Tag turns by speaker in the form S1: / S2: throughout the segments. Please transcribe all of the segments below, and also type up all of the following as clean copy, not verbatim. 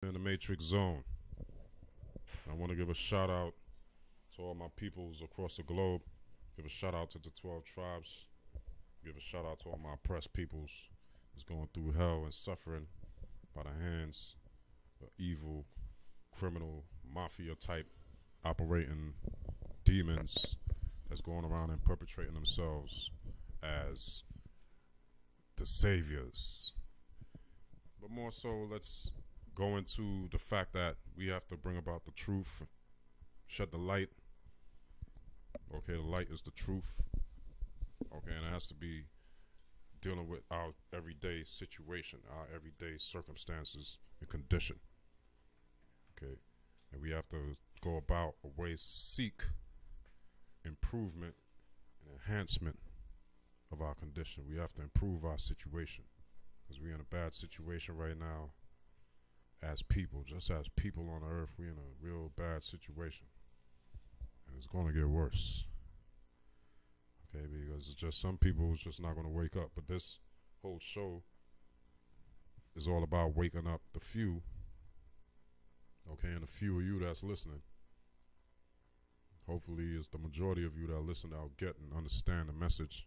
S1: In the Matrix zone. I want to give a shout out to all my peoples across the globe. Give a shout out to the 12 tribes. Give a shout out to all my oppressed peoples that's going through hell and suffering by the hands of evil, criminal, mafia type operating demons that's going around and perpetrating themselves as the saviors. But more so, let's go into the fact that we have to bring about the truth, shed the light. Okay, the light is the truth. Okay, and it has to be dealing with our everyday situation, our everyday circumstances and condition. Okay, and we have to go about a way to seek improvement and enhancement of our condition. We have to improve our situation because we're in a bad situation right now. As people, just as people on earth, we're in a real bad situation. And it's going to get worse. Okay, because it's just some people is just not going to wake up. But this whole show is all about waking up the few. Okay, and the few of you that's listening. Hopefully it's the majority of you that listen that'll get and understand the message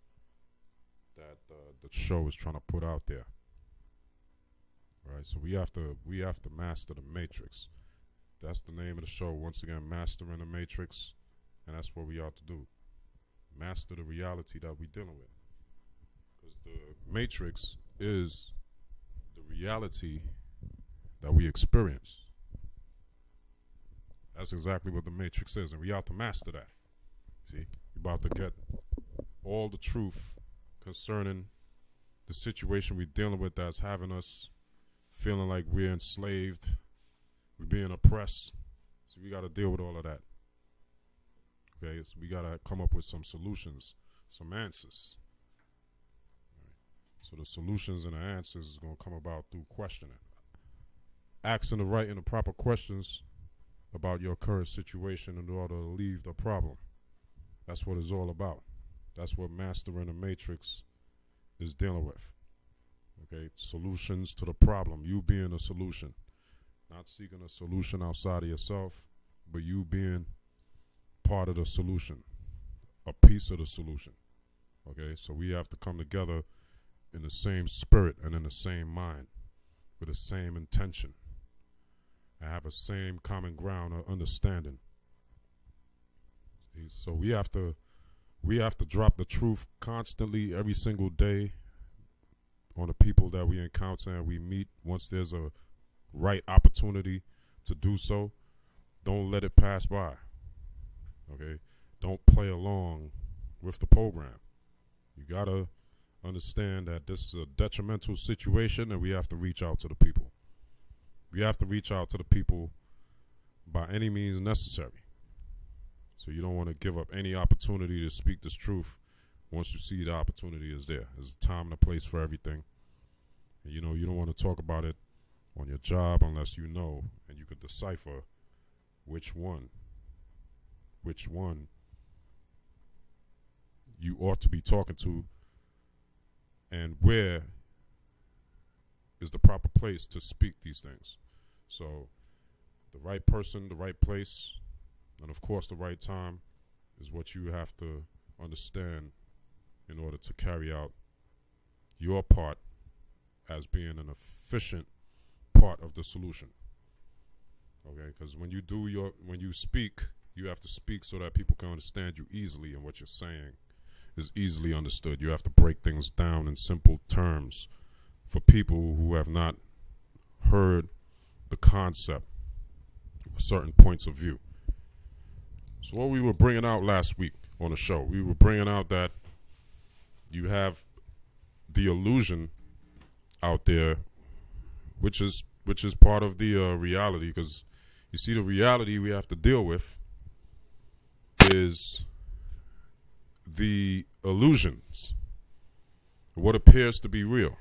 S1: that the show is trying to put out there. Right, so we have to master the matrix. That's the name of the show. Once again, Mastering the Matrix, and that's what we ought to do. Master the reality that we're dealing with. Because the matrix is the reality that we experience. That's exactly what the matrix is, and we ought to master that. See, we're about to get all the truth concerning the situation we're dealing with that's having us feeling like we're enslaved, we're being oppressed. So we got to deal with all of that. Okay, so we got to come up with some solutions, some answers. Right. So the solutions and the answers is going to come about through questioning. Asking the right and the proper questions about your current situation in order to leave the problem. That's what it's all about. That's what Mastering the Matrix is dealing with. Okay, solutions to the problem. You being a solution. Not seeking a solution outside of yourself, but you being part of the solution. A piece of the solution. Okay, so we have to come together in the same spirit and in the same mind. With the same intention. And have a same common ground of understanding. See, so we have to drop the truth constantly every single day on the people that we encounter and we meet. Once there's a right opportunity to do so, don't let it pass by. Okay? Don't play along with the program. You got to understand that this is a detrimental situation and we have to reach out to the people. We have to reach out to the people by any means necessary. So you don't want to give up any opportunity to speak this truth. Once you see the opportunity is there. There's a time and a place for everything. And you know, you don't want to talk about it on your job unless you know and you could decipher which one you ought to be talking to and where is the proper place to speak these things. So the right person, the right place, and of course the right time is what you have to understand in order to carry out your part as being an efficient part of the solution. Okay, because when you speak, you have to speak so that people can understand you easily, and what you're saying is easily understood. You have to break things down in simple terms for people who have not heard the concept of certain points of view. So what we were bringing out last week on the show, we were bringing out that you have the illusion out there, which is part of the reality, because you see the reality we have to deal with is the illusions, what appears to be real.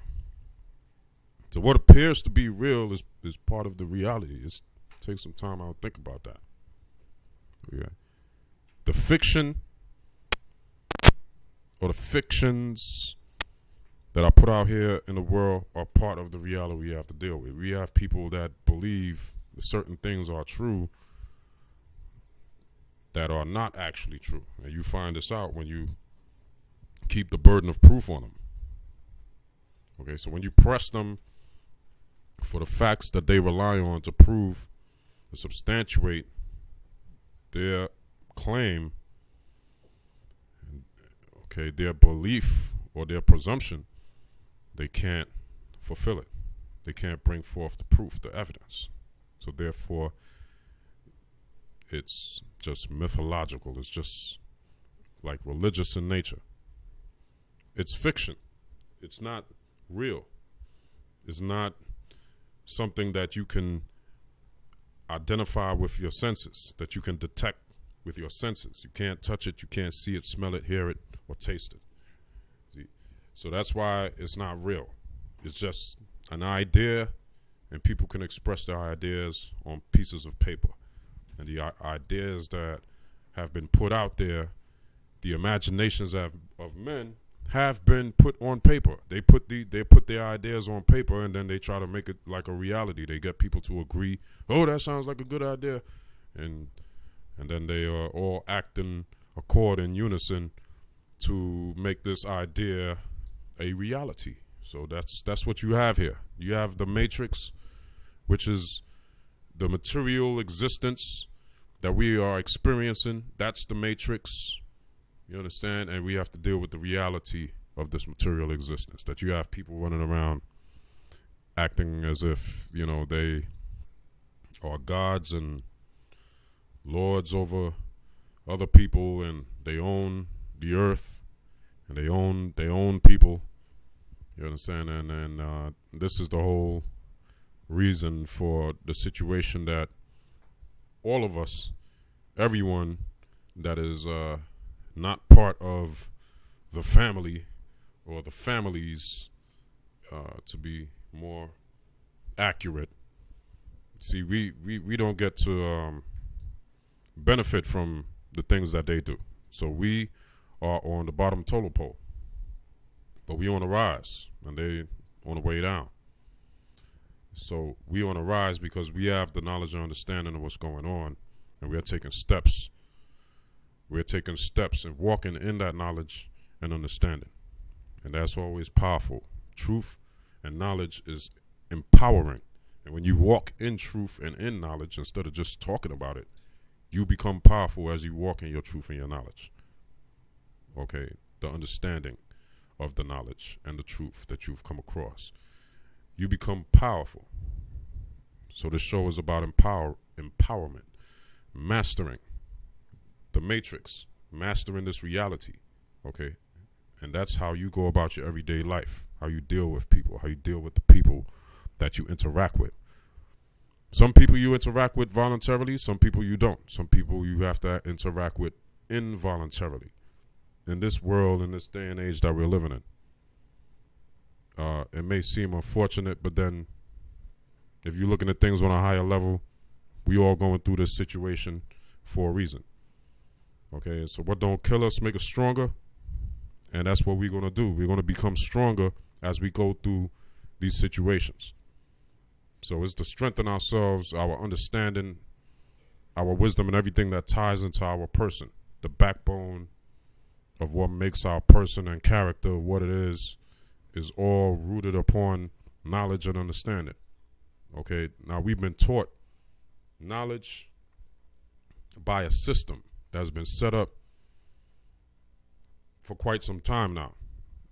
S1: So what appears to be real is part of the reality. Take some time out to think about that. Okay. The fiction or the fictions that are put out here in the world are part of the reality we have to deal with. We have people that believe certain things are true that are not actually true. And you find this out when you keep the burden of proof on them. Okay, so when you press them for the facts that they rely on to prove and substantiate their claim, okay, their belief or their presumption, they can't fulfill it. They can't bring forth the proof, the evidence. So therefore, it's just mythological. It's just like religious in nature. It's fiction. It's not real. It's not something that you can identify with your senses, that you can detect with your senses. You can't touch it, you can't see it, smell it, hear it, or taste it. See? So that's why it's not real. It's just an idea, and people can express their ideas on pieces of paper. And the ideas that have been put out there, the imaginations of men have been put on paper. They put their ideas on paper, and then they try to make it like a reality. They get people to agree, oh, that sounds like a good idea, and then they all act in accord, in unison, to make this idea a reality. So that's what you have here. You have the Matrix, which is the material existence that we are experiencing. That's the Matrix. You understand? And we have to deal with the reality of this material existence. That you have people running around acting as if, you know, they are gods and lords over other people, and they own the earth, and they own people. You understand? And this is the whole reason for the situation that all of us, everyone that is not part of the family or the families, to be more accurate. See, we don't get to benefit from the things that they do. So we are on the bottom total pole, but we on the rise, and they on the way down. So we on the rise because we have the knowledge and understanding of what's going on, and we are taking steps. We're taking steps and walking in that knowledge and understanding. And that's always powerful. Truth and knowledge is empowering. And when you walk in truth and in knowledge, instead of just talking about it, you become powerful as you walk in your truth and your knowledge. Okay, the understanding of the knowledge and the truth that you've come across. You become powerful. So this show is about empowerment, mastering the Matrix, mastering this reality. Okay, and that's how you go about your everyday life, how you deal with people, how you deal with the people that you interact with. Some people you interact with voluntarily, some people you don't. Some people you have to interact with involuntarily. In this world, in this day and age that we're living in, it may seem unfortunate, but then if you're looking at things on a higher level, we all going through this situation for a reason. Okay, so what don't kill us make us stronger, and that's what we're going to do. We're going to become stronger as we go through these situations. So it's to strengthen ourselves, our understanding, our wisdom, and everything that ties into our person, the backbone of what makes our person and character what it is all rooted upon knowledge and understanding. Okay, now we've been taught knowledge by a system that has been set up for quite some time now.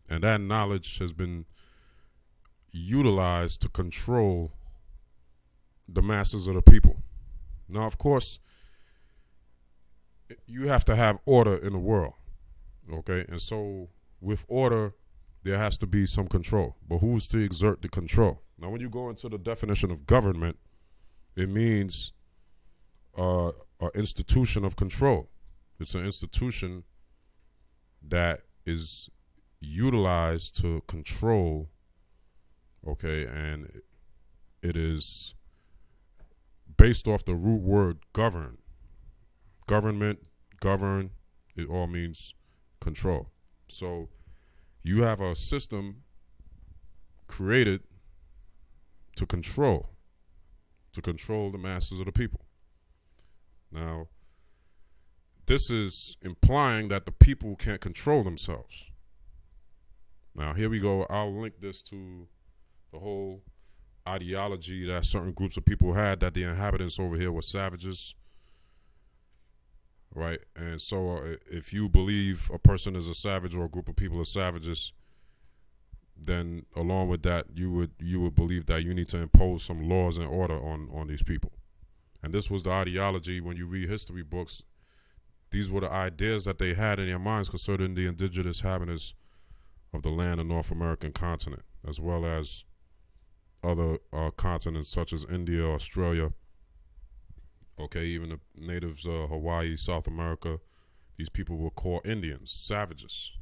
S1: And that knowledge has been utilized to control the masses of the people. Now, of course, you have to have order in the world. Okay, and so with order, there has to be some control. But who's to exert the control? Now, when you go into the definition of government, it means an institution of control. It's an institution that is utilized to control, okay, and it is based off the root word govern. Government, govern, it all means control. So you have a system created to control the masses of the people. Now, this is implying that the people can't control themselves. Now, here we go. I'll link this to the whole ideology that certain groups of people had, that the inhabitants over here were savages, right? And so if you believe a person is a savage or a group of people are savages, then along with that, you would believe that you need to impose some laws and order on these people. And this was the ideology. When you read history books, these were the ideas that they had in their minds concerning the indigenous inhabitants of the land of North American continent, as well as other continents such as India, Australia, okay, even the natives of Hawaii, South America. These people were called Indians, savages.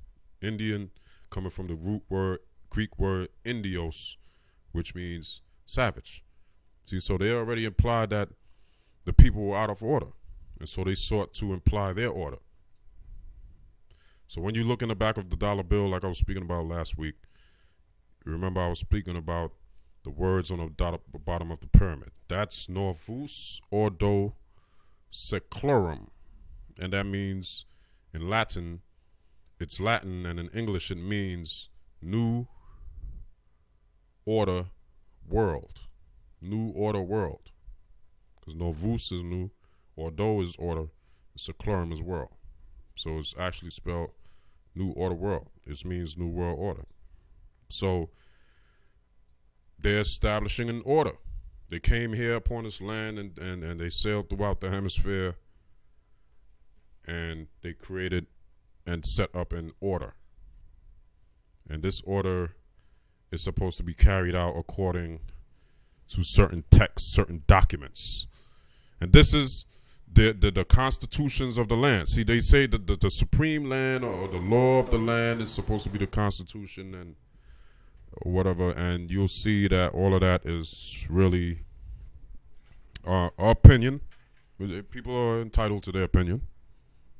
S1: Indian coming from the Greek word indios, which means savage. See, so they already implied that the people were out of order, and so they sought to imply their order. So when you look in the back of the dollar bill, like I was speaking about last week, remember I was speaking about the words on the bottom of the pyramid. That's Novus Ordo Seclorum, and that means in Latin, it's Latin, and in English it means new order world. New order world. Because Novus is new, Ordo is order, Seclorum is world. So it's actually spelled new order world. It means new world order. So they're establishing an order. They came here upon this land and they sailed throughout the hemisphere, and they created and set up an order. And this order is supposed to be carried out according to certain texts, certain documents. And this is the constitutions of the land. See, they say that the supreme land or the law of the land is supposed to be the constitution and whatever, and you'll see that all of that is really our opinion. People are entitled to their opinion.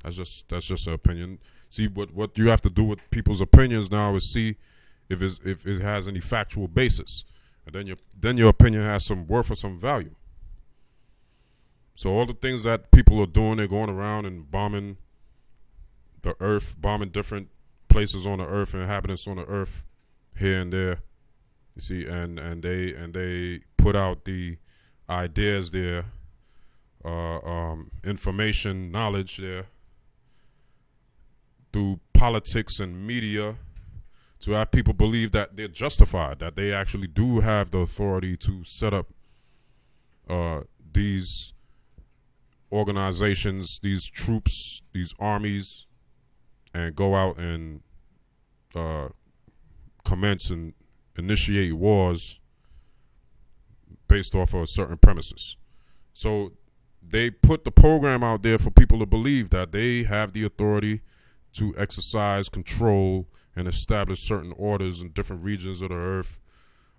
S1: That's just an opinion. See, what you have to do with people's opinions now is see if it has any factual basis, and then your opinion has some worth or some value. So all the things that people are doing, they're going around and bombing the earth, bombing different places on the earth and inhabitants on the earth here and there. You see, and they put out the ideas there, information, knowledge there through politics and media to have people believe that they're justified, that they actually do have the authority to set up these organizations, these troops, these armies, and go out and commence and initiate wars based off of certain premises. So they put the program out there for people to believe that they have the authority to exercise control and establish certain orders in different regions of the earth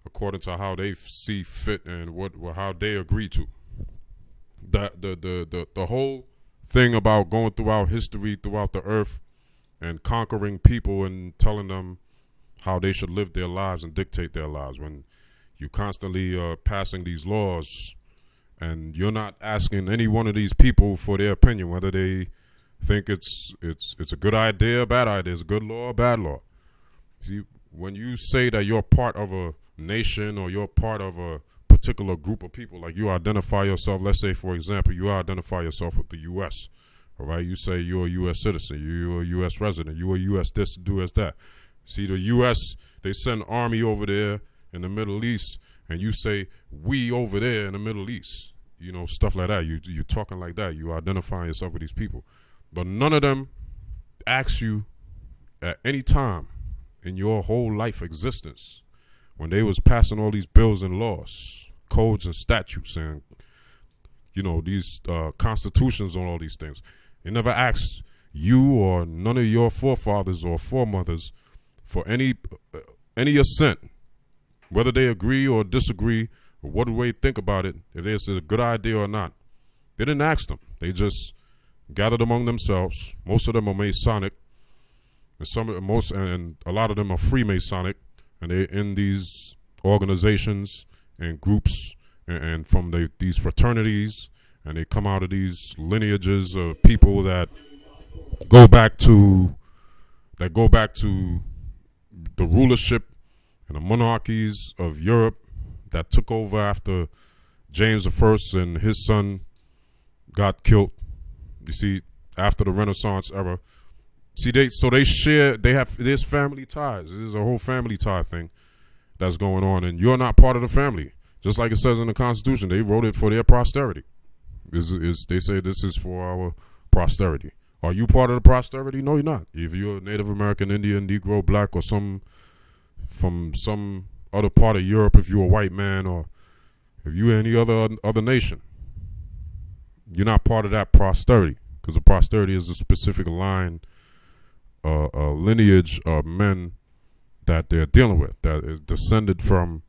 S1: according to how they see fit and how they agree to. The whole thing about going throughout history, throughout the earth, and conquering people and telling them how they should live their lives and dictate their lives, when you constantly are passing these laws and you're not asking any one of these people for their opinion, whether they think it's a good idea or bad idea, it's a good law or bad law. See, when you say that you're part of a nation or you're part of a particular group of people, like you identify yourself, let's say for example you identify yourself with the U.S., all right, you say you're a U.S. citizen, you're a U.S. resident, you're a U.S. this, do as that. See, the U.S., they send army over there in the Middle East, and you say we over there in the Middle East, you know, stuff like that. You're talking like that, you identifying yourself with these people, but none of them ask you at any time in your whole life existence, when they was passing all these bills and laws, codes and statutes, and you know, these constitutions on all these things, they never asked you or none of your forefathers or foremothers for any assent, whether they agree or disagree or what do they think about it, if it's a good idea or not. They didn't ask them. They just gathered among themselves. Most of them are Masonic, and a lot of them are Freemasonic, and they're in these organizations and groups and from these fraternities, and they come out of these lineages of people that go back to the rulership and the monarchies of Europe that took over after James I and his son got killed. You see, after the Renaissance era. See, there's family ties. There's a whole family tie thing that's going on, and you're not part of the family. Just like it says in the Constitution, they wrote it for their posterity. They say this is for our posterity. Are you part of the posterity? No, you're not. If you're a Native American, Indian, Negro, Black, or from some other part of Europe, if you're a white man, or if you're any other nation, you're not part of that posterity, because the posterity is a specific line, a lineage of men that they're dealing with, that is descended from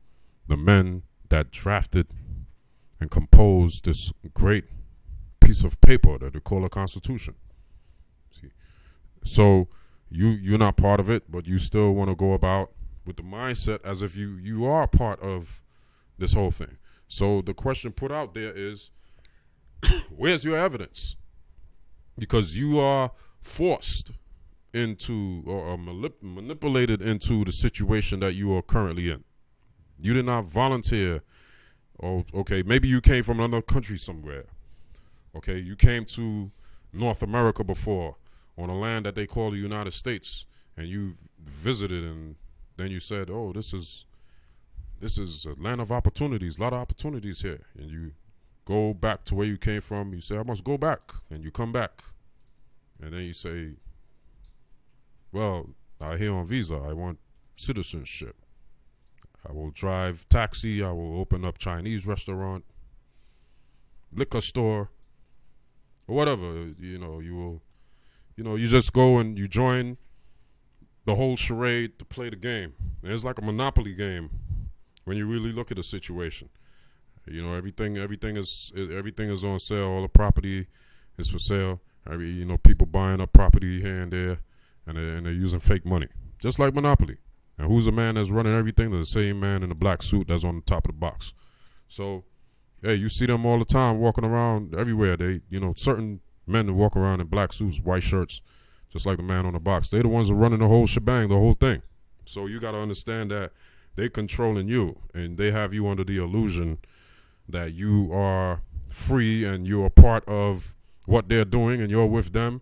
S1: the men that drafted and composed this great piece of paper that they call a Constitution. See? So you're not part of it, but you still want to go about with the mindset as if you are part of this whole thing. So the question put out there is, where's your evidence? Because you are forced into or manipulated into the situation that you are currently in. You did not volunteer. Oh, okay, maybe you came from another country somewhere. Okay, you came to North America before on a land that they call the United States, and you visited, and then you said, oh, this is a land of opportunities, a lot of opportunities here. And you go back to where you came from. You say, I must go back, and you come back. And then you say, well, I'm here on visa. I want citizenship. I will drive taxi. I will open up Chinese restaurant, liquor store, or whatever. You just go and you join the whole charade to play the game. And it's like a Monopoly game when you really look at the situation. Everything is on sale. All the property is for sale. People buying up property here and there, and they're using fake money, just like Monopoly. And who's the man that's running everything? The same man in the black suit that's on the top of the box. So, hey, you see them all the time walking around everywhere. They, certain men that walk around in black suits, white shirts, just like the man on the box. They're the ones that are running the whole shebang, the whole thing. So you got to understand that they're controlling you, and they have you under the illusion that you are free and you're a part of what they're doing and you're with them.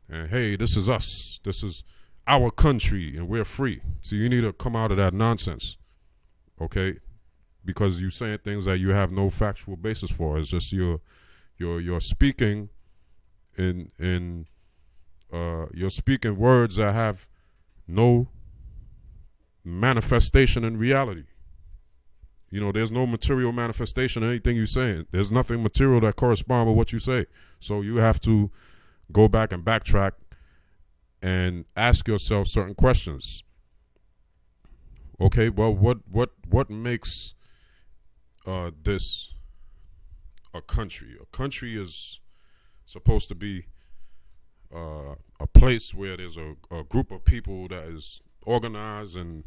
S1: And hey, this is us. This is our country and we're free. So you need to come out of that nonsense, okay? Because you're saying things that you have no factual basis for. It's just you're speaking you're speaking words that have no manifestation in reality. There's no material manifestation in anything you're saying. There's nothing material that corresponds with what you say. So you have to go back and backtrack and ask yourself certain questions. Okay, well, what makes this a country? A country is supposed to be a place where there's a group of people that is organized and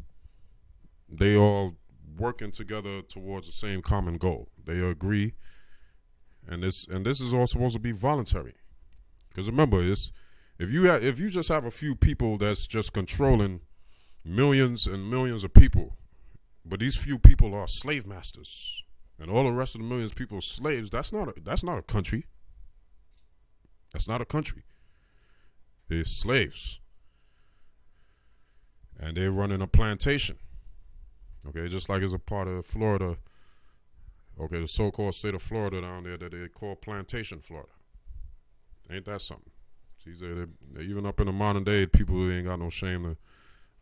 S1: they all working together towards the same common goal. They agree, and this is all supposed to be voluntary. Because remember, if you just have a few people that's just controlling millions and millions of people, but these few people are slave masters, and all the rest of the millions of people are slaves, that's not a country. That's not a country. They're slaves, and they're running a plantation. Okay, just like it's a part of Florida. Okay, the so-called state of Florida down there that they call Plantation, Florida. Ain't that something? See, even up in the modern day, people ain't got no shame to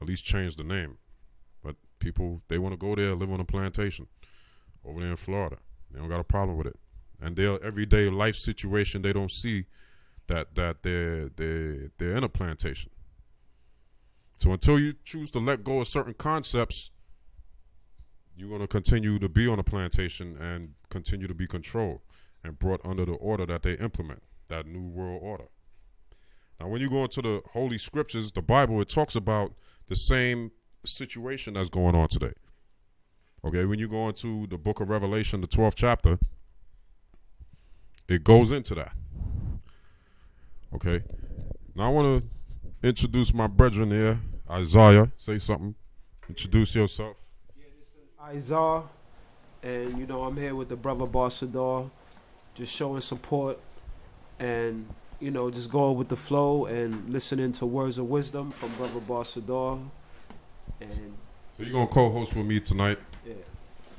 S1: at least change the name. But people, they want to go there, live on a plantation over there in Florida. They don't got a problem with it. And their everyday life situation, they don't see that they're in a plantation. So until you choose to let go of certain concepts, you're going to continue to be on a plantation and continue to be controlled and brought under the order that they implement, that new world order. Now, when you go into the Holy Scriptures, the Bible, it talks about the same situation that's going on today. Okay, when you go into the book of Revelation, the 12th chapter, it goes into that. Okay, now I want to introduce my brethren here. Isaiah, say something. Introduce yourself.
S2: Yeah, this is Isaiah, and you know I'm here with the brother Barsadar, just showing support, and you know just going with the flow and listening to words of wisdom from brother Barsadar. And
S1: so you're gonna co-host with me tonight.
S2: yeah,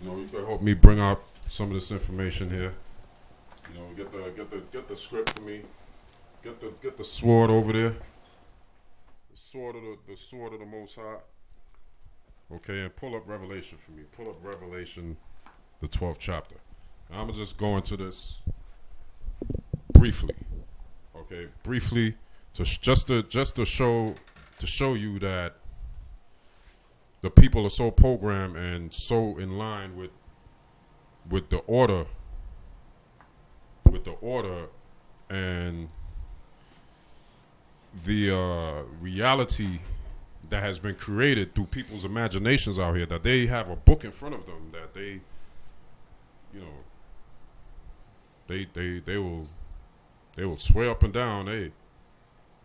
S1: You know, you can help me bring out some of this information here. You know, get the script for me. Get the sword over there. The sword of the Most High. Okay, and pull up Revelation for me. Pull up Revelation, the 12th chapter. Now, I'm gonna just go into this briefly. Okay, briefly just to show you that the people are so programmed and so in line with the order and the reality that has been created through people's imaginations out here, that they have a book in front of them that they, you know, they will swear up and down, hey,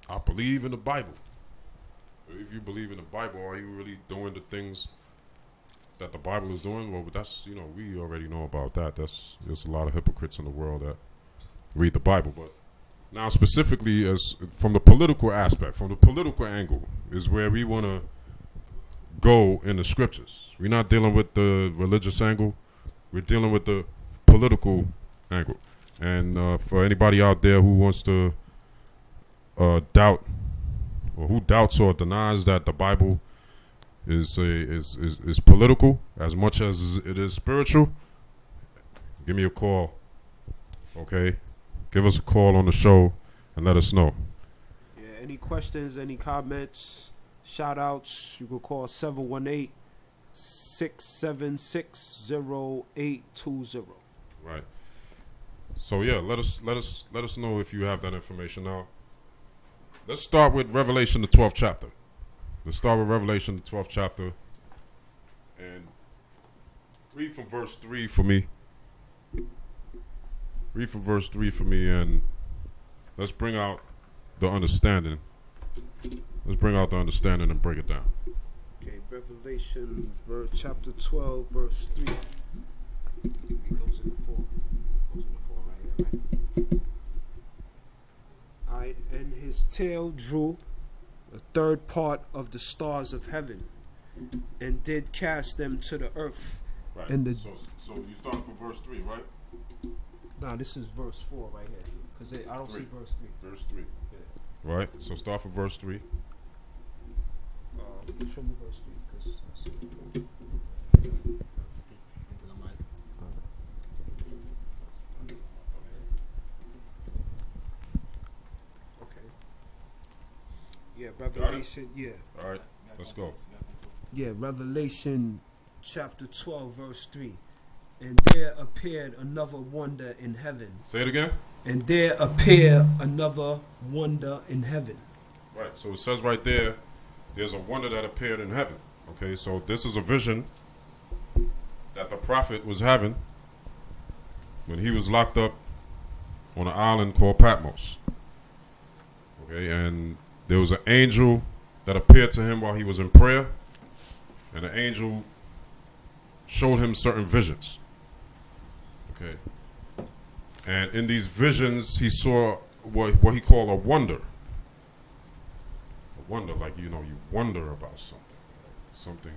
S1: I believe in the Bible. If you believe in the Bible, are you really doing the things that the Bible is doing? Well, that's, you know, we already know about that. There's a lot of hypocrites in the world that read the Bible. But now specifically as from the political aspect, from the political angle, is where we want to go in the scriptures. We're not dealing with the religious angle. We're dealing with the political angle. And for anybody out there who wants to doubt, or who doubts or denies that the Bible is political as much as it is spiritual, give me a call. Okay, give us a call on the show and let us know.
S2: yeah. Any questions? Any comments? Shout outs? You can call 718-676-0820.
S1: Right. So yeah, let us know if you have that information. Now, let's start with Revelation, the 12th chapter. Let's start with Revelation, the 12th chapter, and read from verse 3 for me. Read from verse 3 for me, and let's bring out the understanding. Let's bring out the understanding and break it down.
S2: Okay, Revelation, chapter 12, verse 3. It goes in the 4. Goes in the 4 right here, right? Alright, and his tail drew a third part of the stars of heaven, and did cast them to the earth.
S1: Right.
S2: And the
S1: So you start from verse 3, right?
S2: nah, this is verse 4 right here, because I don't see verse 3.
S1: Verse 3.
S2: Yeah.
S1: Right. So start from verse 3.
S2: Show me verse 3, because I see it. Okay. Yeah, Revelation. Yeah.
S1: All right. Let's go.
S2: Yeah, Revelation chapter 12, verse 3. And there appeared another wonder in heaven.
S1: Say it again.
S2: And there appeared another wonder in heaven.
S1: Right. So it says right there, there's a wonder that appeared in heaven. Okay. So this is a vision that the prophet was having when he was locked up on an island called Patmos. Okay. And there was an angel that appeared to him while he was in prayer, and the angel showed him certain visions. Okay. And in these visions, he saw what he called a wonder. A wonder, like, you know, you wonder about something. Something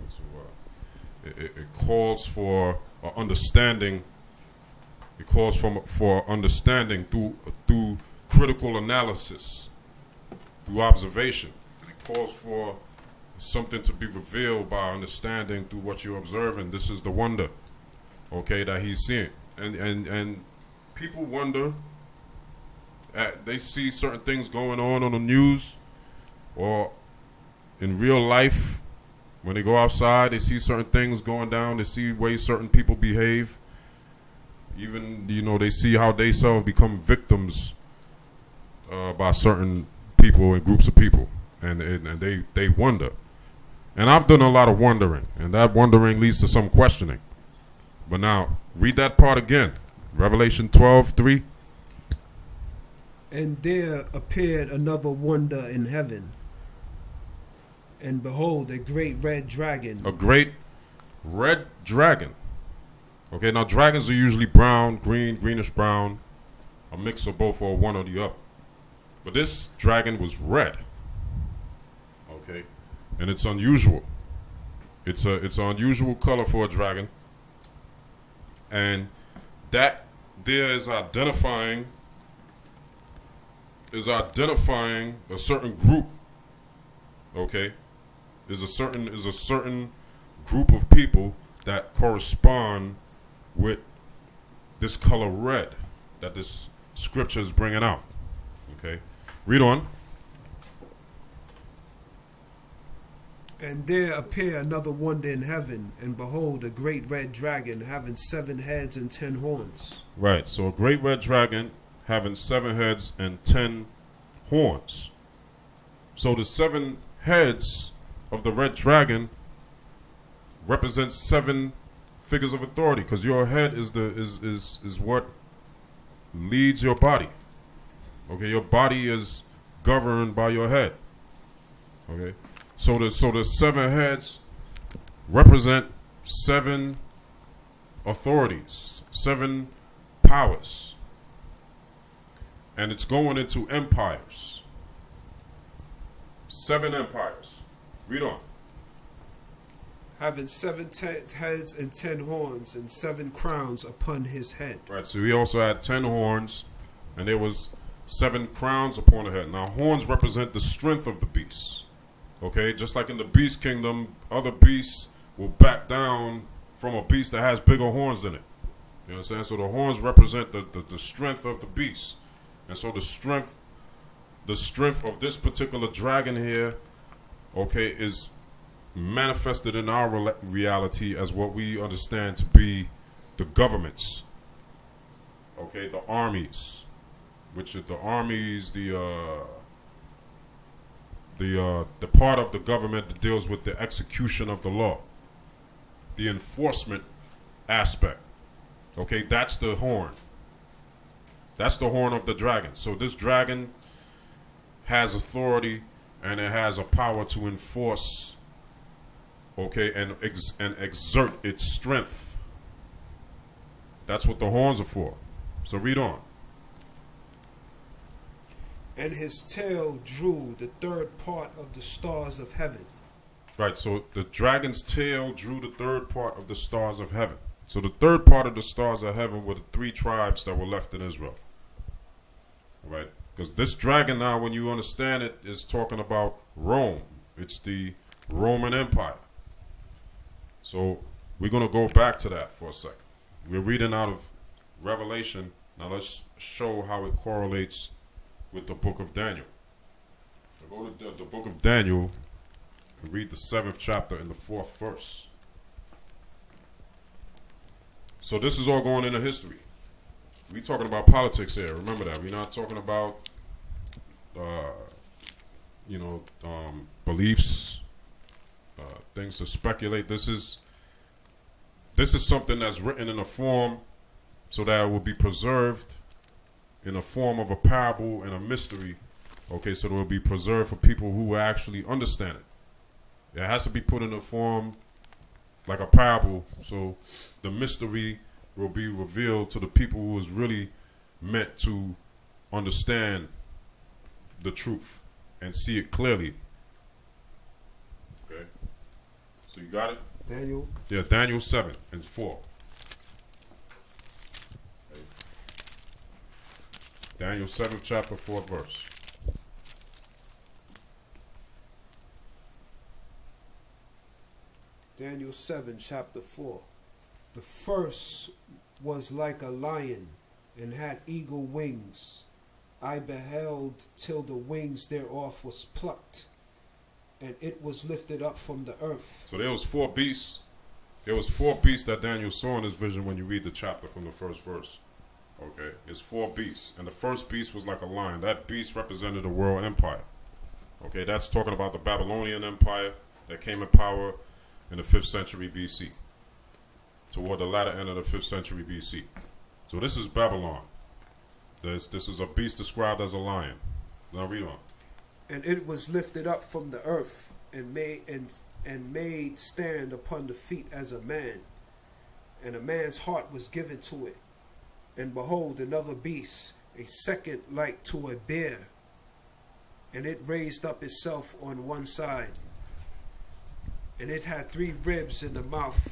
S1: to, it calls for understanding. It calls for understanding through critical analysis, through observation. It calls for something to be revealed by understanding through what you're observing. This is the wonder, okay, that he's seeing. And people wonder, they see certain things going on the news or in real life. When they go outside, they see certain things going down. They see ways certain people behave. Even, you know, they see how they self become victims by certain people and groups of people. And they wonder. And I've done a lot of wondering. And that wondering leads to some questioning. But now, read that part again. Revelation 12:3.
S2: And there appeared another wonder in heaven. And behold, a great red dragon.
S1: A great red dragon. Okay, now dragons are usually brown, green, greenish brown, a mix of both or one or the other. But this dragon was red. Okay, and it's unusual. It's an unusual color for a dragon, and that there is identifying a certain group. Okay, is a certain group of people that correspond with this color red that this scripture is bringing out. Okay, read on.
S2: And there appeared another wonder in heaven, and behold, a great red dragon having 7 heads and 10 horns.
S1: Right, so a great red dragon having 7 heads and 10 horns. So the 7 heads of the red dragon represents 7 figures of authority, because your head is what leads your body. Okay, your body is governed by your head. Okay, so the 7 heads represent 7 authorities, 7 powers, and it's going into empires. 7 empires. Read on.
S2: Having 7 heads and 10 horns, and 7 crowns upon his head.
S1: Right, so he also had 10 horns, and there was 7 crowns upon the head. Now, horns represent the strength of the beast. Okay, just like in the beast kingdom, other beasts will back down from a beast that has bigger horns in it. You understand? So the horns represent the strength of the beast. And so the strength of this particular dragon here, okay, is manifested in our reality as what we understand to be the governments. Okay, the armies, which are the armies, the part of the government that deals with the execution of the law, the enforcement aspect. Okay, that's the horn. That's the horn of the dragon. So this dragon has authority, and it has a power to enforce, okay, and exert its strength. That's what the horns are for. So read on.
S2: And his tail drew the 3rd part of the stars of heaven.
S1: Right, so the dragon's tail drew the 3rd part of the stars of heaven. So the 3rd part of the stars of heaven were the 3 tribes that were left in Israel. Right, because this dragon now, when you understand it, is talking about Rome. It's the Roman Empire. So we're going to go back to that for a second. We're reading out of Revelation. Now let's show how it correlates with the book of Daniel. So go to the book of Daniel and read the 7th chapter and the 4th verse. So this is all going into history. We're talking about politics here. Remember that. We're not talking about, beliefs, things to speculate. This is something that's written in a form so that it will be preserved in a form of a parable and a mystery. Okay, so it will be preserved for people who actually understand it. It has to be put in a form like a parable, so the mystery will be revealed to the people who is really meant to understand the truth and see it clearly. Okay, so you got it?
S2: Daniel?
S1: Yeah, Daniel 7 and 4. Okay. Daniel 7th chapter, 4th verse.
S2: Daniel 7, chapter 4. The first was like a lion, and had eagle wings. I beheld till the wings thereof was plucked, and it was lifted up from the earth.
S1: So there was 4 beasts. There was 4 beasts that Daniel saw in his vision when you read the chapter from the first verse. Okay, it's 4 beasts. And the first beast was like a lion. That beast represented the world empire. Okay, that's talking about the Babylonian Empire that came in power in the 5th century BC. toward the latter end of the 5th century BC. So this is Babylon. This is a beast described as a lion. Now read on.
S2: And it was lifted up from the earth and made stand upon the feet as a man, and a man's heart was given to it. And behold, another beast, a second like to a bear, and it raised up itself on one side, and it had 3 ribs in the mouth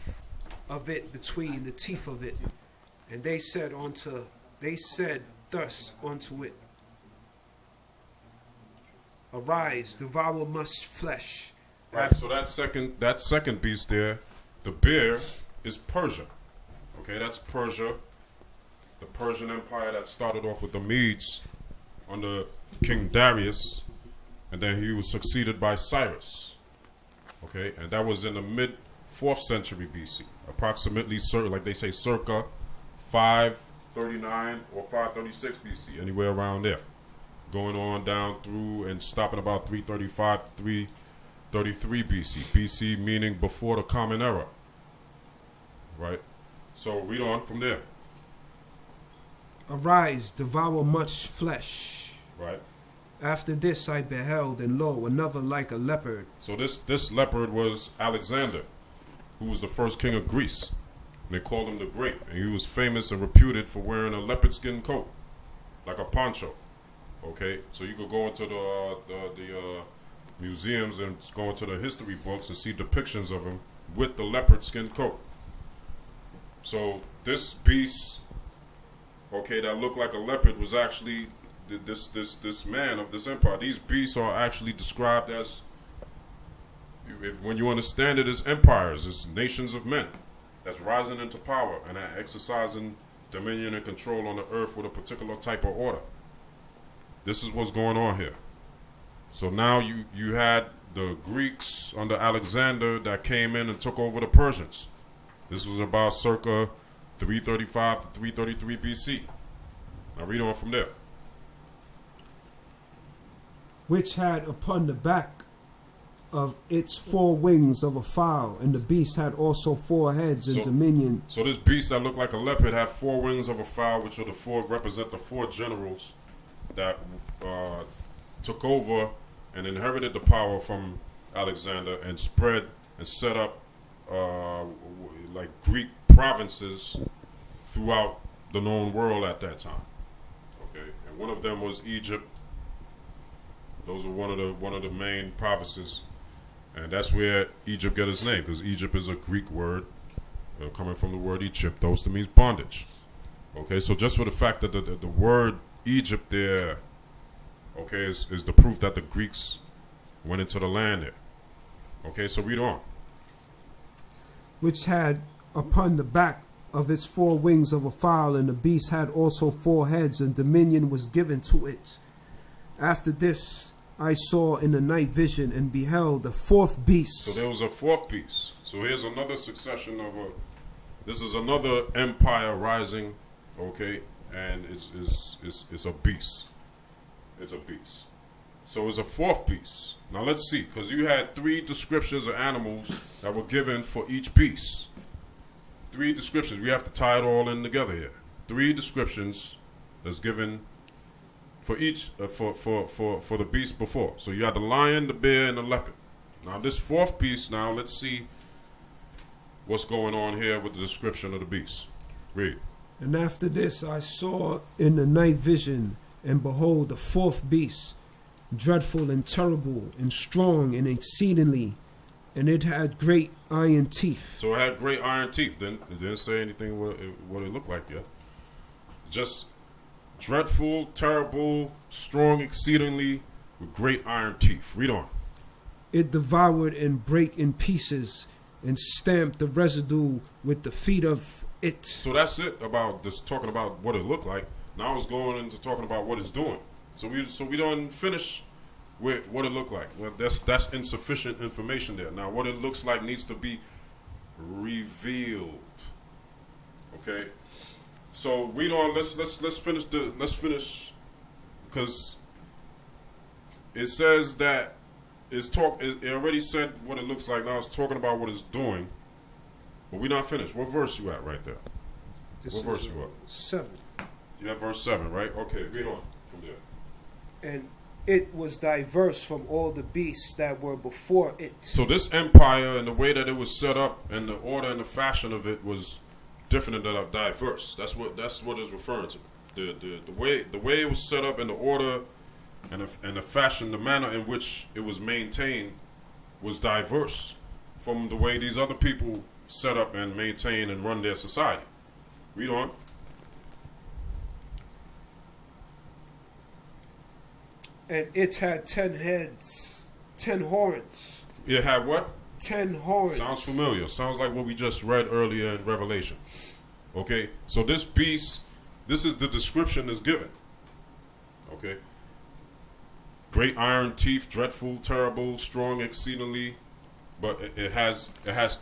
S2: of it between the teeth of it. And they said thus unto it, Arise, devour much flesh.
S1: Right. So that second beast there, the bear, is Persia. Okay, that's Persia, the Persian Empire that started off with the Medes under King Darius, and then he was succeeded by Cyrus. Okay, and that was in the mid 4th century BC, approximately, like they say, circa 539 or 536 BC, anywhere around there, going on down through and stopping about 335 to 333 BC. BC meaning before the Common Era, right? So read on from there.
S2: Arise, devour much flesh.
S1: Right.
S2: After this I beheld, and lo, another like a leopard.
S1: So this leopard was Alexander, who was the first king of Greece. And they called him the Great. And he was famous and reputed for wearing a leopard skin coat, like a poncho. Okay, so you could go into the museums and go into the history books and see depictions of him with the leopard skin coat. So this beast, okay, that looked like a leopard was actually this man of this empire. These beasts are actually described as, when you understand it, as empires, as nations of men that's rising into power and are exercising dominion and control on the earth with a particular type of order. This is what's going on here. So now you had the Greeks under Alexander that came in and took over the Persians. This was about circa 335 to 333 BC. Now read on from there.
S2: Which had upon the back of its 4 wings of a fowl, and the beast had also 4 heads and dominion.
S1: So this beast that looked like a leopard had 4 wings of a fowl, which are represent the 4 generals that took over and inherited the power from Alexander and spread and set up like Greek provinces throughout the known world at that time. Okay, and one of them was Egypt. Those are one of the main provinces, and that's where Egypt got its name, because Egypt is a Greek word coming from the word Egyptos, that means bondage. Okay, so just for the fact that the word Egypt there, okay, is the proof that the Greeks went into the land there. Okay, so read on.
S2: Which had upon the back of its 4 wings of a fowl, and the beast had also 4 heads, and dominion was given to it. After this I saw in the night vision, and beheld the 4th beast.
S1: So there was a 4th beast. So here's another succession of this is another empire rising, okay, and it's a beast. It's a beast. So it's a 4th beast. Now let's see, because you had 3 descriptions of animals that were given for each beast. 3 descriptions. We have to tie it all in together here. 3 descriptions that's given for each for the beast before. So you had the lion, the bear, and the leopard. Now this 4th beast. Now let's see what's going on here with the description of the beast. Read.
S2: And after this I saw in the night vision, and behold, the 4th beast, dreadful and terrible and strong and exceedingly, and it had great iron teeth.
S1: So it had great iron teeth. It didn't say anything what it looked like yet. Just dreadful, terrible, strong exceedingly, with great iron teeth. Read on.
S2: It devoured and brake in pieces, and stamped the residue with the feet of it.
S1: So that's it about this, talking about what it looked like. Now it's going into talking about what it's doing. So we don't finish with what it looked like. Well, that's insufficient information there. Now what it looks like needs to be revealed. Okay. So read on. Let's finish because it says that it already said what it looks like. Now it's talking about what it's doing. But we're not finished. What verse you at right there? What verse you at?
S2: 7.
S1: You at verse 7, right? Okay, read on from there.
S2: And it was diverse from all the beasts that were before it.
S1: So this empire and the way that it was set up and the order and the fashion of it was different and diverse. That's what it's referring to. The way it was set up and the order and the fashion, the manner in which it was maintained was diverse from the way these other people set up and maintain and run their society. Read on.
S2: And it had 10 heads, 10 horns.
S1: It had what?
S2: 10 horns.
S1: Sounds familiar. Sounds like what we just read earlier in Revelation. Okay, so this beast, this is the description that's given. Okay. Great iron teeth, dreadful, terrible, strong exceedingly, but it has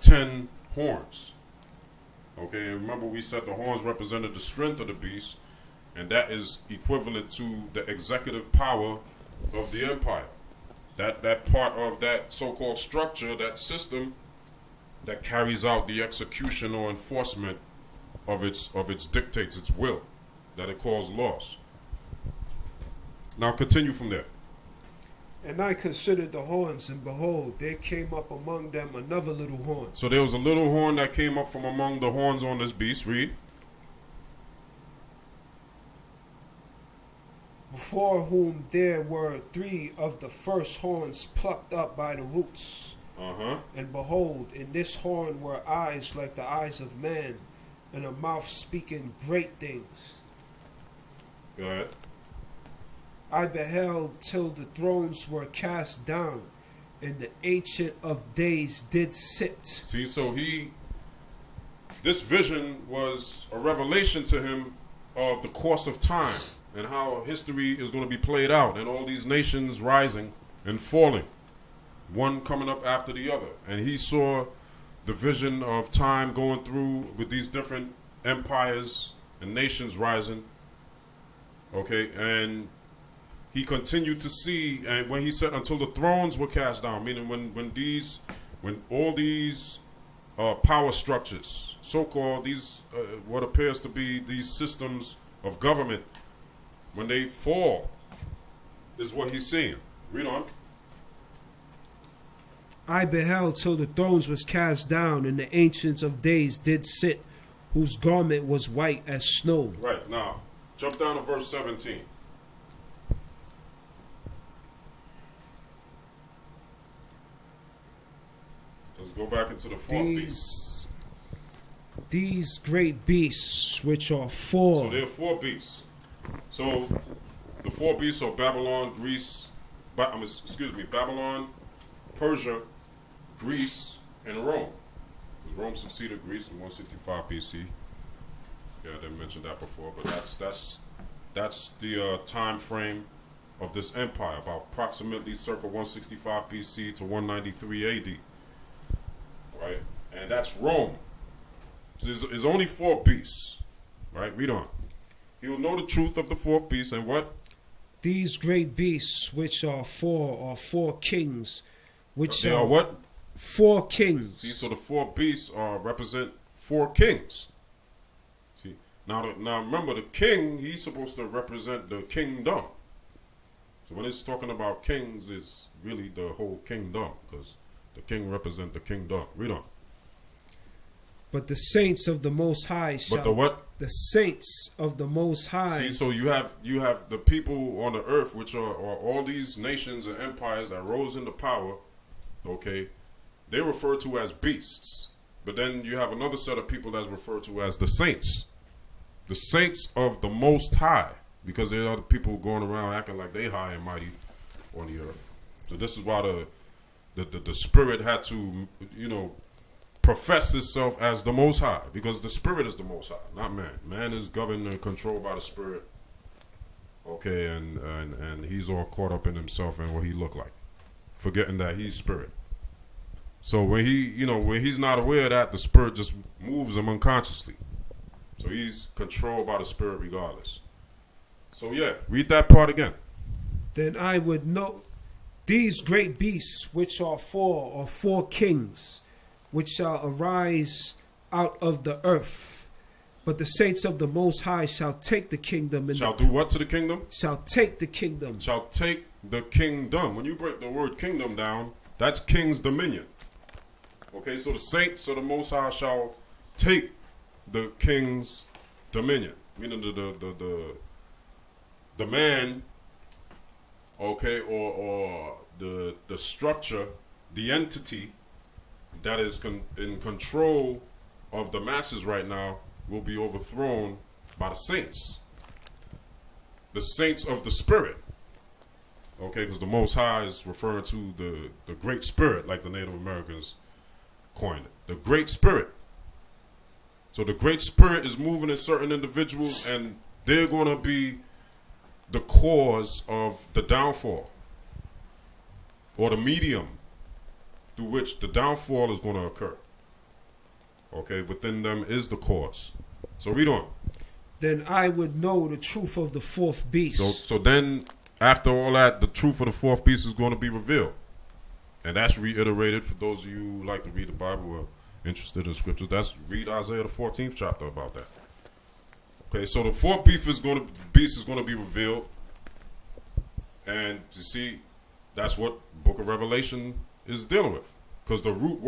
S1: 10 horns. Okay, and remember we said the horns represented the strength of the beast, and that is equivalent to the executive power of the empire. That part of that so-called structure, that system that carries out the execution or enforcement of its dictates, its will, that it calls laws. Now continue from there.
S2: And I considered the horns, and behold, there came up among them another little horn.
S1: So there was a little horn that came up from among the horns on this beast. Read.
S2: Before whom there were 3 of the first horns plucked up by the roots. And behold, in this horn were eyes like the eyes of man, and a mouth speaking great things.
S1: Go ahead.
S2: I beheld till the thrones were cast down, and the Ancient of Days did sit.
S1: See, so this vision was a revelation to him of the course of time and how history is going to be played out, and all these nations rising and falling, one coming up after the other. And he saw the vision of time going through with these different empires and nations rising. Okay, and he continued to see, and when he said until the thrones were cast down, meaning when all these power structures, so-called these what appears to be these systems of government, when they fall, is what he's seeing. Read on.
S2: I beheld till the thrones was cast down, and the Ancients of Days did sit, whose garment was white as snow.
S1: Right, now, jump down to verse 17. Let's go back into the fourth beast.
S2: These great beasts, which are 4.
S1: So there are 4 beasts. So the 4 beasts are Babylon, Babylon, Persia, Greece, and Rome. Rome succeeded Greece in 165 BC. Yeah, I didn't mention that before, but that's the time frame of this empire, about approximately circa 165 BC to 193 AD. Right, and that's Rome. So there's only 4 beasts. Right, read on. He will know the truth of the 4th beast, and what?
S2: These great beasts, which are 4 kings, which
S1: they are what?
S2: 4 kings.
S1: See, so the 4 beasts represent 4 kings. See, now remember, the king, he's supposed to represent the kingdom. So when it's talking about kings, it's really the whole kingdom, because the king represents the kingdom. Read on.
S2: But the saints of the Most High shall...
S1: But the what?
S2: The saints of the Most High.
S1: See, so you have the people on the earth, which are all these nations and empires that rose into power. Okay, they're referred to as beasts. But then you have another set of people that's referred to as the saints of the Most High, because there are the people going around acting like they high and mighty on the earth. So this is why the spirit had to, profess itself as the Most High, because the spirit is the Most High, not man. Man is governed and controlled by the spirit. Okay, and he's all caught up in himself and what he look like, forgetting that he's spirit. So when he's not aware of that, the spirit just moves him unconsciously. So he's controlled by the spirit regardless. So yeah, read that part again.
S2: Then I would know these great beasts, which are 4 kings, which shall arise out of the earth. But the saints of the Most High shall take the kingdom.
S1: Shall do what to the kingdom?
S2: Shall take the kingdom.
S1: Shall take the kingdom. When you break the word kingdom down, that's king's dominion. Okay, so the saints of the Most High shall take the king's dominion. Meaning the man, okay, or the structure, the entity that is in control of the masses right now will be overthrown by the saints. The saints of the spirit. Okay, because the Most High is referring to the Great Spirit, like the Native Americans coined it. The Great Spirit. So the Great Spirit is moving in certain individuals, and they're going to be the cause of the downfall, or the medium through which the downfall is going to occur. Okay, within them is the cause. So read on.
S2: Then I would know the truth of the fourth beast.
S1: So then, after all that, the truth of the fourth beast is going to be revealed. And that's reiterated for those of you who like to read the Bible or interested in scriptures. Read Isaiah the 14th chapter about that. Okay, so the fourth beast is going to be revealed. And you see, that's what Book of Revelation is dealing with. Because the root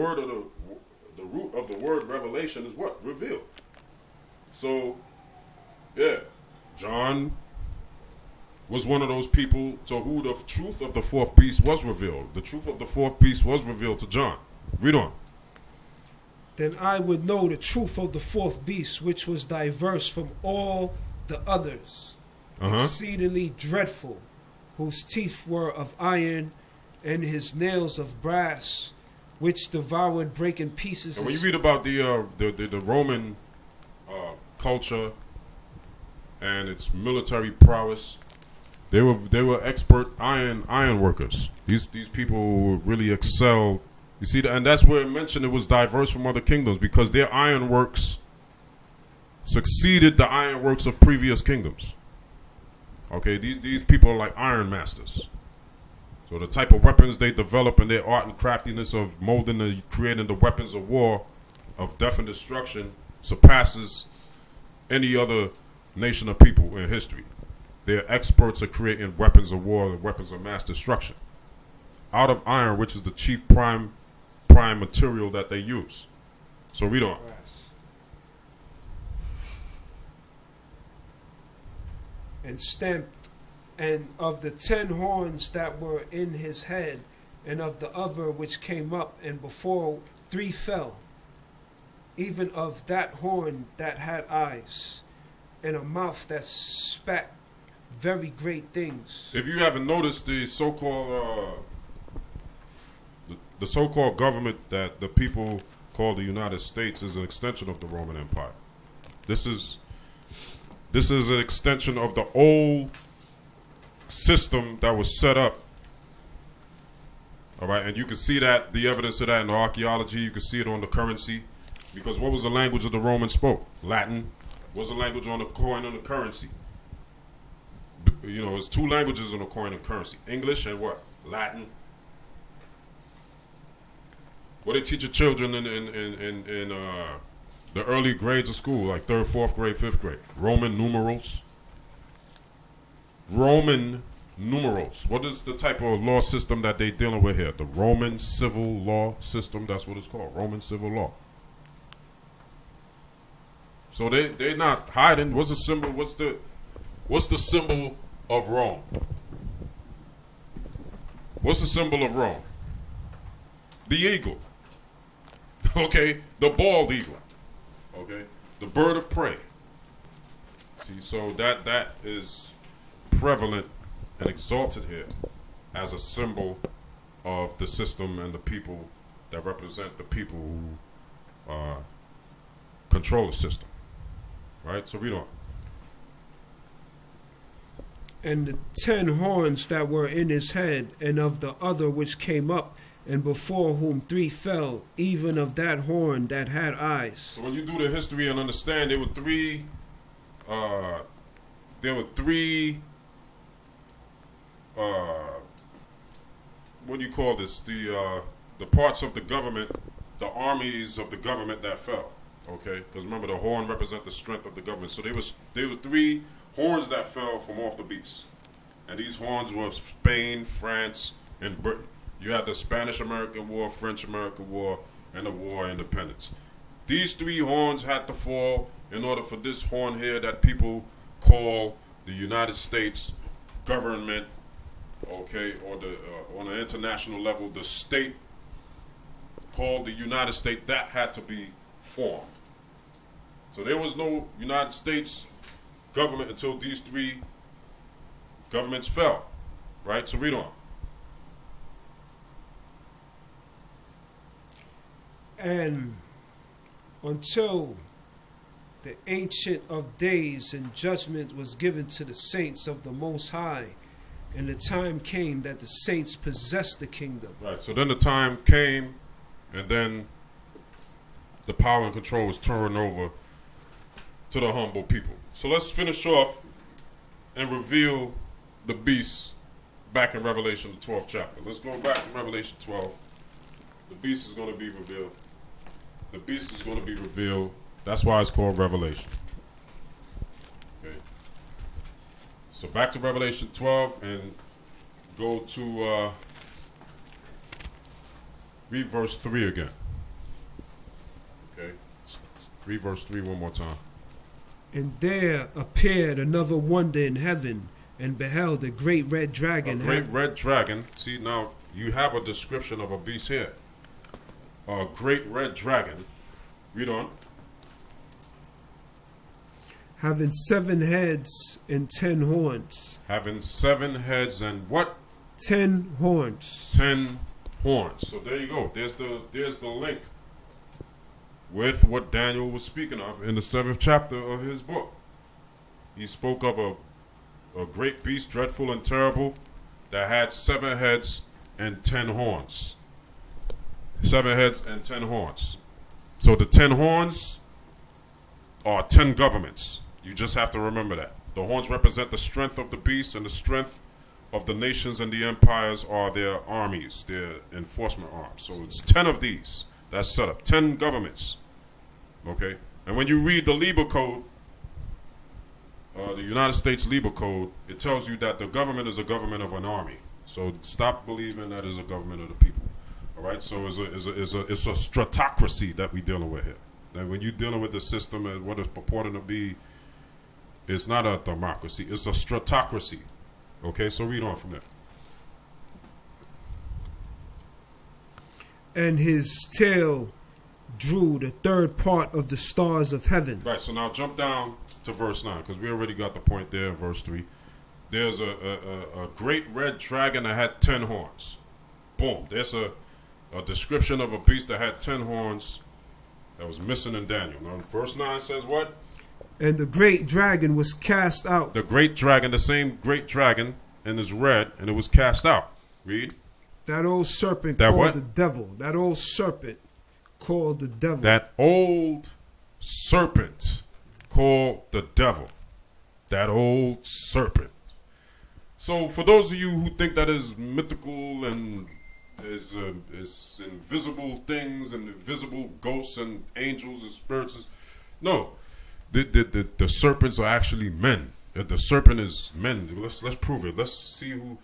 S1: of the word revelation is what? Revealed. So, yeah, John was one of those people to who the truth of the fourth beast was revealed. The truth of the fourth beast was revealed to John. Read on.
S2: Then I would know the truth of the fourth beast, which was diverse from all the others, exceedingly dreadful, whose teeth were of iron, and his nails of brass, which devoured, break in pieces.
S1: And when you read about the Roman culture and its military prowess, they were expert iron workers. These people really excelled. You see, and that's where it mentioned it was diverse from other kingdoms, because their ironworks succeeded the ironworks of previous kingdoms. Okay, these people are like iron masters. So the type of weapons they develop and their art and craftiness of molding and creating the weapons of war, of death and destruction, surpasses any other nation of people in history. They're experts at creating weapons of war and weapons of mass destruction out of iron, which is the chief prime material that they use. So read on.
S2: And stamped, and of the 10 horns that were in his head, and of the other which came up, and before 3 fell, even of that horn that had eyes, and a mouth that spat very great things.
S1: If you haven't noticed, the so-called the so-called government that the people call the United States is an extension of the Roman Empire. This is an extension of the old system that was set up. All right, and you can see that, the evidence of that in the archaeology. You can see it on the currency, because what was the language that the Romans spoke? Latin. What was the language on the coin and the currency? You know, there's 2 languages on the coin and currency: English and what? Latin. What they teach your children in the early grades of school, like 3rd, 4th grade, 5th grade? Roman numerals. Roman numerals. What is the type of law system that they dealing with here? The Roman civil law system. That's what it's called. Roman civil law. So they're not hiding. What's the symbol? What's the symbol of Rome? What's the symbol of Rome? The eagle. Okay, the bald eagle. Okay, the bird of prey. See, so that is prevalent and exalted here as a symbol of the system and the people that represent the people who control the system. Right? So read on.
S2: And the 10 horns that were in his head, and of the other which came up, and before whom 3 fell, even of that horn that had eyes.
S1: So when you do the history and understand, there were three what do you call this? The parts of the government, the armies of the government that fell. Okay, because remember the horn represent the strength of the government. So there was 3 horns that fell from off the beast, and these horns were Spain, France, and Britain. You had the Spanish-American War, French-American War, and the War of Independence. These 3 horns had to fall in order for this horn here that people call the United States government, okay, or the on an international level, the state called the United States, that had to be formed. So there was no United States government until these 3 governments fell, right? So read on.
S2: And until the Ancient of Days and judgment was given to the saints of the Most High, and the time came that the saints possessed the kingdom.
S1: Right, so then the time came, and then the power and control was turned over to the humble people. So let's finish off and reveal the beast back in Revelation, the 12th chapter. Let's go back to Revelation 12. The beast is going to be revealed. The beast is going to be revealed. That's why it's called Revelation. Okay. So back to Revelation 12 and go to read verse 3 again. Okay. Read verse 3 one more time.
S2: And there appeared another wonder in heaven, and beheld a great red dragon.
S1: A great red dragon. See, now you have a description of a beast here. A great red dragon. Read on.
S2: Having 7 heads and 10 horns.
S1: Having 7 heads and what?
S2: 10 horns.
S1: 10 horns. So there you go. There's the link with what Daniel was speaking of in the 7th chapter of his book. He spoke of a great beast, dreadful and terrible, that had 7 heads and 10 horns. 7 heads and 10 horns. So the 10 horns are 10 governments. You just have to remember that. The horns represent the strength of the beast, and the strength of the nations and the empires are their armies, their enforcement arms. So it's 10 of these that's set up. 10 governments. Okay? And when you read the Lieber Code, the United States Lieber Code, it tells you that the government is a government of an army. So stop believing that is a government of the people. All right? So it's a stratocracy that we're dealing with here. And when you're dealing with the system and what it's purporting to be, it's not a democracy. It's a stratocracy. Okay? So read on from there.
S2: And his tail drew the 3rd part of the stars of heaven.
S1: Right, so now jump down to verse 9, because we already got the point there in verse 3. There's a great red dragon that had 10 horns. Boom. There's a description of a beast that had 10 horns that was missing in Daniel. Now, verse 9 says what?
S2: And the great dragon was cast out.
S1: The great dragon, the same great dragon, and is red, and it was cast out. Read.
S2: That old serpent
S1: that
S2: called
S1: what?
S2: the devil. That old serpent called the devil.
S1: That old serpent called the devil. That old serpent. So for those of you who think that is mythical and is invisible things and invisible ghosts and angels and spirits, no, the serpents are actually men. The serpent is men. Let's prove it. Let's see who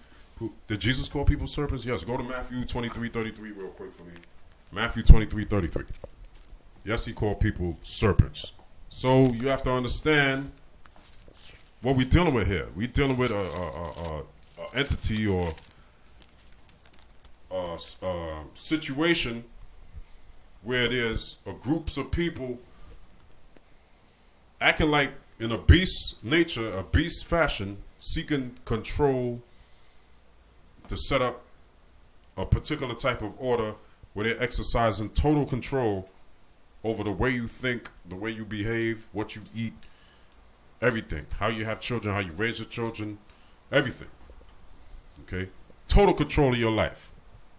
S1: did Jesus call people serpents? Yes. Go to Matthew 23:33 real quick for me. Matthew 23:33. Yes, he called people serpents. So you have to understand what we're dealing with here. We're dealing with a entity or a situation where there's groups of people acting like in a beast nature, a beast fashion, seeking control to set up a particular type of order where they're exercising total control over the way you think, the way you behave, what you eat, everything. How you have children, how you raise your children, everything. Okay? Total control of your life.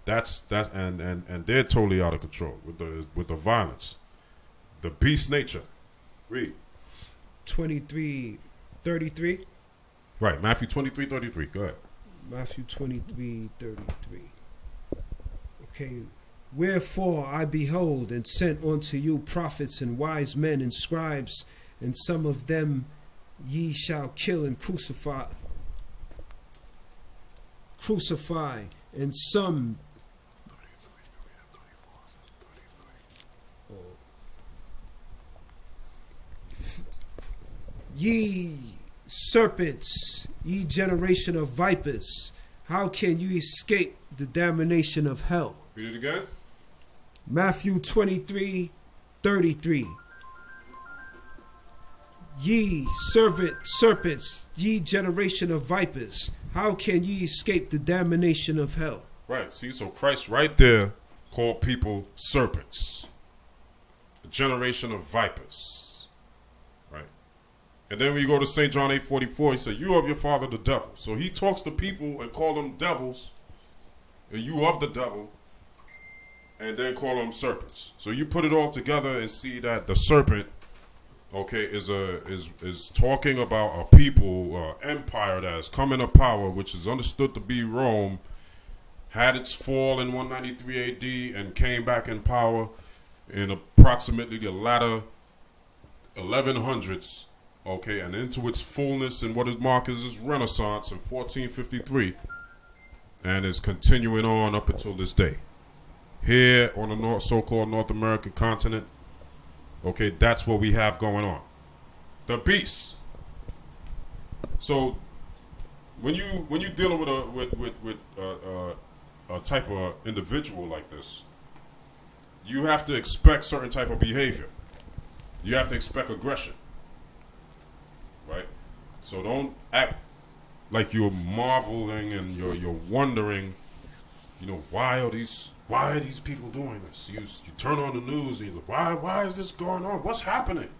S1: That's and they're totally out of control with the violence. The beast nature. Read.
S2: 23:33.
S1: Right, Matthew 23:33. Go ahead.
S2: Matthew 23:33. Okay. Wherefore I behold and sent unto you prophets and wise men and scribes, and some of them ye shall kill and crucify, and some ye serpents, ye generation of vipers, how can you escape the damnation of hell?
S1: Read it again.
S2: Matthew 23:33. Ye serpents, ye generation of vipers, how can ye escape the damnation of hell?
S1: Right, see, so Christ right there called people serpents. A generation of vipers. Right. And then when you go to St. John 8:44, he said, you of your father the devil. So he talks to people and call them devils, and you of the devil, and then call them serpents. So you put it all together and see that the serpent, okay, is talking about a people, empire that has come into power, which is understood to be Rome, had its fall in 193 AD, and came back in power in approximately the latter 1100s, okay, and into its fullness in what is marked as its Renaissance in 1453, and is continuing on up until this day. Here on the so-called North American continent, okay, that's what we have going on. The beast. So when you dealing with a type of individual like this, you have to expect certain type of behavior. You have to expect aggression, right? So don't act like you're marveling and you're wondering, you know, why are these people doing this? You turn on the news and you're like, why is this going on? What's happening?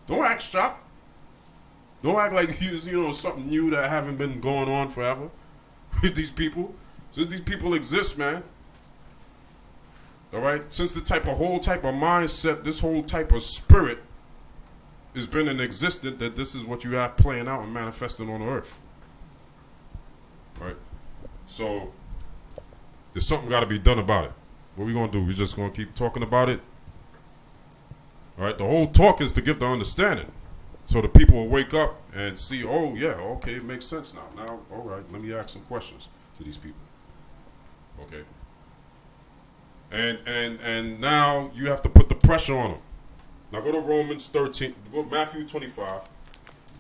S1: Don't act shocked. Don't act like you know something new that haven't been going on forever with these people. Since these people exist, man. All right? Since the whole type of mindset, this whole type of spirit has been in existence, that this is what you have playing out and manifesting on the earth. Right? So there's something got to be done about it. What are we going to do? We're just going to keep talking about it? All right? The whole talk is to give the understanding. So the people will wake up and see, oh, yeah, okay, it makes sense now. Now, all right, let me ask some questions to these people. Okay? And now you have to put the pressure on them. Now go to Romans 13, go to Matthew 25.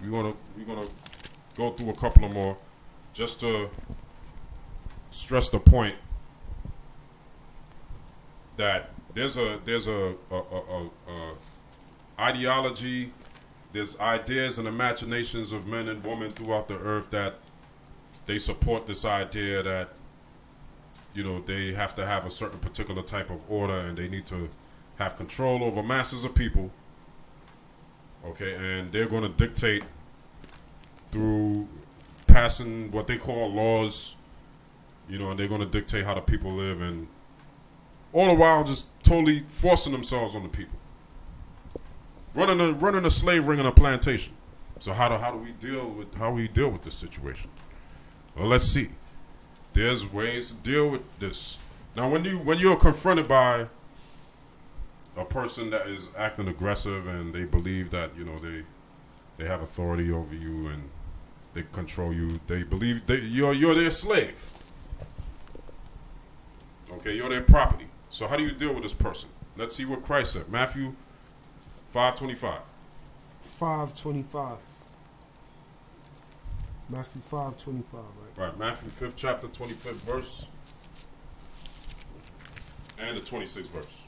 S1: We're gonna go through a couple of more just to stress the point that there's a ideology, there's ideas and imaginations of men and women throughout the earth that they support this idea that, you know, they have to have a certain particular type of order and they need to have control over masses of people, okay, and they're going to dictate through passing what they call laws, you know, and they're going to dictate how the people live, and all the while just totally forcing themselves on the people, running a slave ring on a plantation. So how do we deal with this situation? Well, let's see. There's ways to deal with this. Now, when you're confronted by a person that is acting aggressive and they believe that, you know, they have authority over you and they control you, they believe that you're their slave. Okay, you're their property. So how do you deal with this person? Let's see what Christ said. Matthew 5:25.
S2: 5:25. Matthew 5:25, right?
S1: Right, Matthew 5th chapter, 25th verse, and the 26th verse.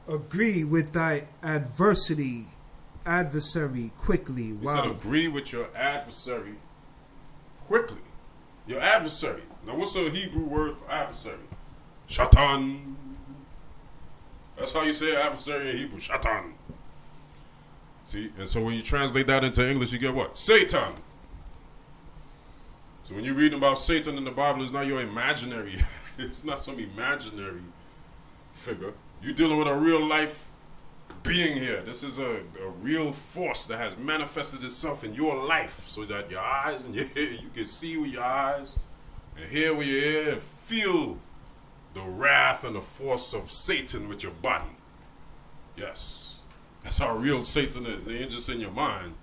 S2: Agree with thy adversary quickly.
S1: He said, agree with your adversary quickly. Your adversary. Now, what's the Hebrew word for adversary? Shatan. That's how you say adversary in Hebrew. Shatan. See, and so when you translate that into English, you get what? Satan. So when you're reading about Satan in the Bible, it's not your imaginary. It's not some imaginary figure. You're dealing with a real life being here. This is a real force that has manifested itself in your life so that your eyes and your ear, you can see with your eyes and hear with your ear and feel the wrath and the force of Satan with your body. Yes. That's how real Satan is. It ain't just in your mind.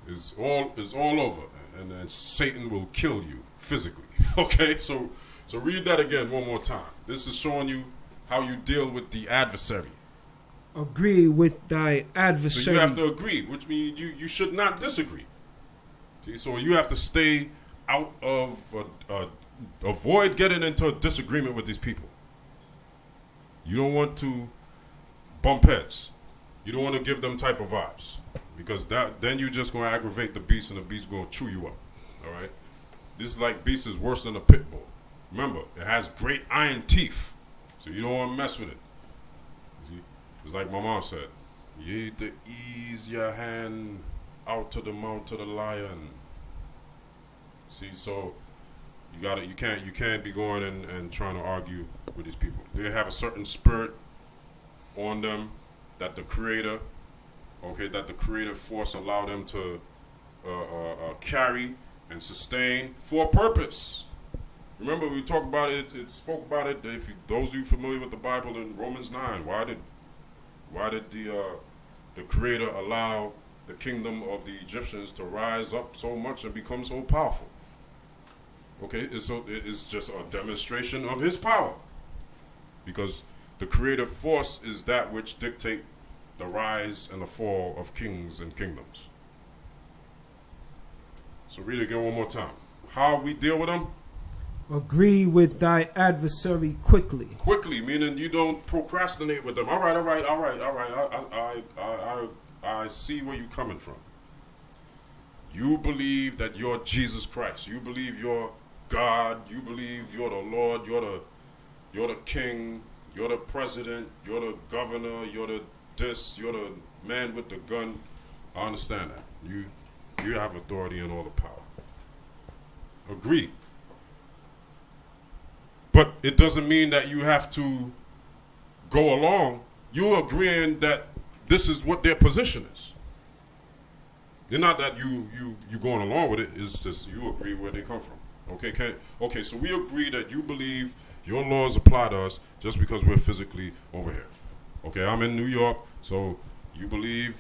S1: It's all over. And then Satan will kill you physically. Okay? So read that again one more time. This is showing you how you deal with the adversary.
S2: Agree with thy adversary.
S1: So you have to agree, which means you should not disagree. See, so you have to stay out of, avoid getting into a disagreement with these people. You don't want to bump heads. You don't want to give them type of vibes. Because then you're just going to aggravate the beast and the beast going to chew you up. All right? This is like beast is worse than a pit bull. Remember, it has great iron teeth. So you don't want to mess with it. See? It's like my mom said, you need to ease your hand out to the mouth of the lion. See, so you can't be going and trying to argue with these people. They have a certain spirit on them that the creator force allow them to carry and sustain for a purpose. Remember, we talked about it. It spoke about it. Those of you familiar with the Bible in Romans 9, why did the Creator allow the kingdom of the Egyptians to rise up so much and become so powerful? Okay, it's just a demonstration of His power, because the creative force is that which dictate the rise and the fall of kings and kingdoms. So read it again one more time. How we deal with them?
S2: Agree with thy adversary quickly.
S1: Quickly, meaning you don't procrastinate with them. All right. I see where you're coming from. You believe that you're Jesus Christ. You believe you're God. You believe you're the Lord. You're the king. You're the president. You're the governor. You're the man with the gun. I understand that. You have authority and all the power. Agree. But it doesn't mean that you have to go along. You're agreeing that this is what their position is. It's not that you going along with it. It's just you agree where they come from. Okay, so we agree that you believe your laws apply to us just because we're physically over here. Okay, I'm in New York, so you believe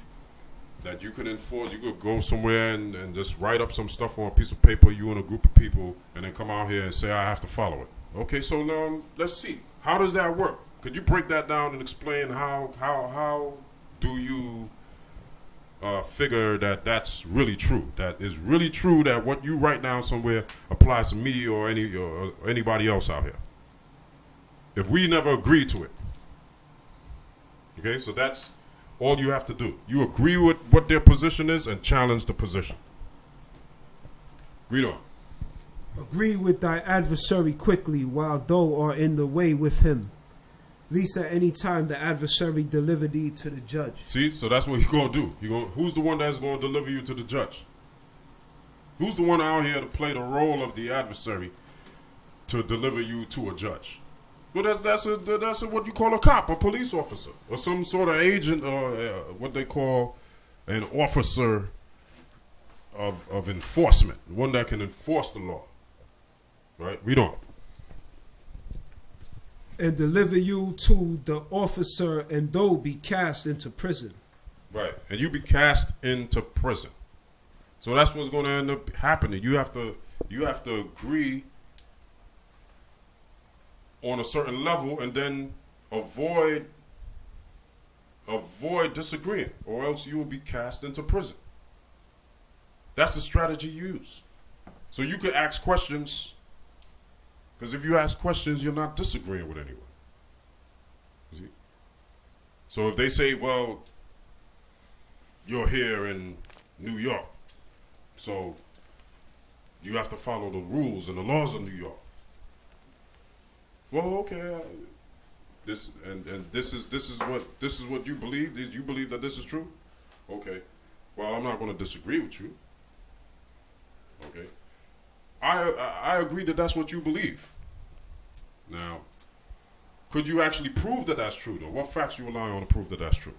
S1: that you could go somewhere and just write up some stuff on a piece of paper, you and a group of people, and then come out here and say, I have to follow it. Okay, so now let's see. How does that work? Could you break that down and explain how do you figure that that's really true? That is really true that what you write down somewhere applies to me or anybody else out here? If we never agree to it. Okay, so that's all you have to do. You agree with what their position is and challenge the position. Read on.
S2: Agree with thy adversary quickly while thou art in the way with him, lest at any time the adversary deliver thee to the judge.
S1: See, so that's what you're going to do. Who's the one that's going to deliver you to the judge? Who's the one out here to play the role of the adversary to deliver you to a judge? Well, that's what you call a cop, a police officer, or some sort of agent, or what they call an officer of enforcement, one that can enforce the law. Right? Read on.
S2: And deliver you to the officer, and thou be cast into prison.
S1: Right. And you be cast into prison. So that's what's going to end up happening. You have to agree on a certain level and then avoid disagreeing, or else you will be cast into prison. That's the strategy you use. So you could ask questions. Because if you ask questions, you're not disagreeing with anyone. See? So if they say, well, you're here in New York, so you have to follow the rules and the laws of New York. Well, okay, this is what you believe. You believe that this is true? Okay. Well, I'm not going to disagree with you. Okay. I agree that that's what you believe. Now, could you actually prove that that's true, though? What facts you rely on to prove that that's true?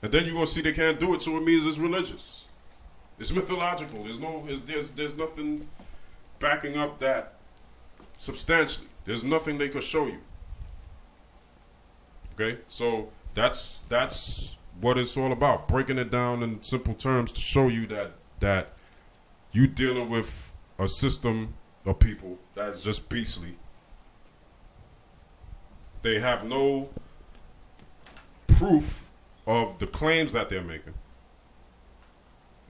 S1: And then you're going to see they can't do it, so it means it's religious. It's mythological. There's nothing backing up that substantially. There's nothing they could show you. Okay? So that's what it's all about. Breaking it down in simple terms to show you that you dealing with a system of people that's just beastly. They have no proof of the claims that they're making.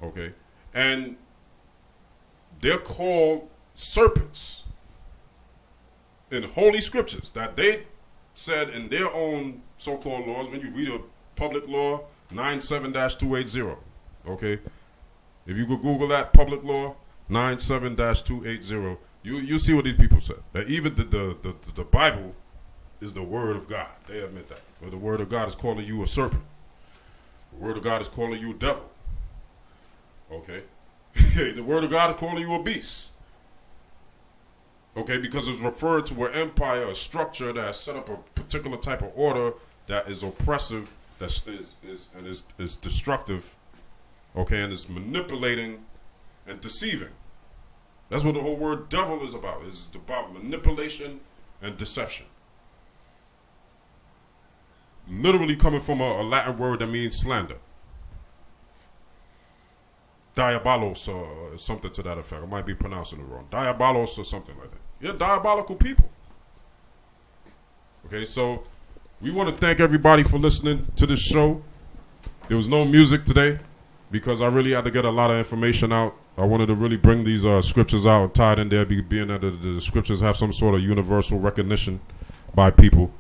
S1: Okay? And they're called serpents in holy scriptures that they said in their own so-called laws. When you read a public law 97-280, okay? If you could Google that, public law 97-280, you see what these people said. That even the Bible is the word of God. They admit that. But the word of God is calling you a serpent. The word of God is calling you a devil. Okay? The word of God is calling you a beast. Okay? Because it's referred to an empire, a structure that has set up a particular type of order that is oppressive, that is destructive, okay, and is manipulating and deceiving. That's what the whole word devil is about. It's about manipulation and deception. Literally coming from a Latin word that means slander. Diabolos or something to that effect. I might be pronouncing it wrong. Diabolos or something like that. You're diabolical people. Okay, so we want to thank everybody for listening to this show. There was no music today because I really had to get a lot of information out. I wanted to really bring these scriptures out and tie it in there, being that the scriptures have some sort of universal recognition by people.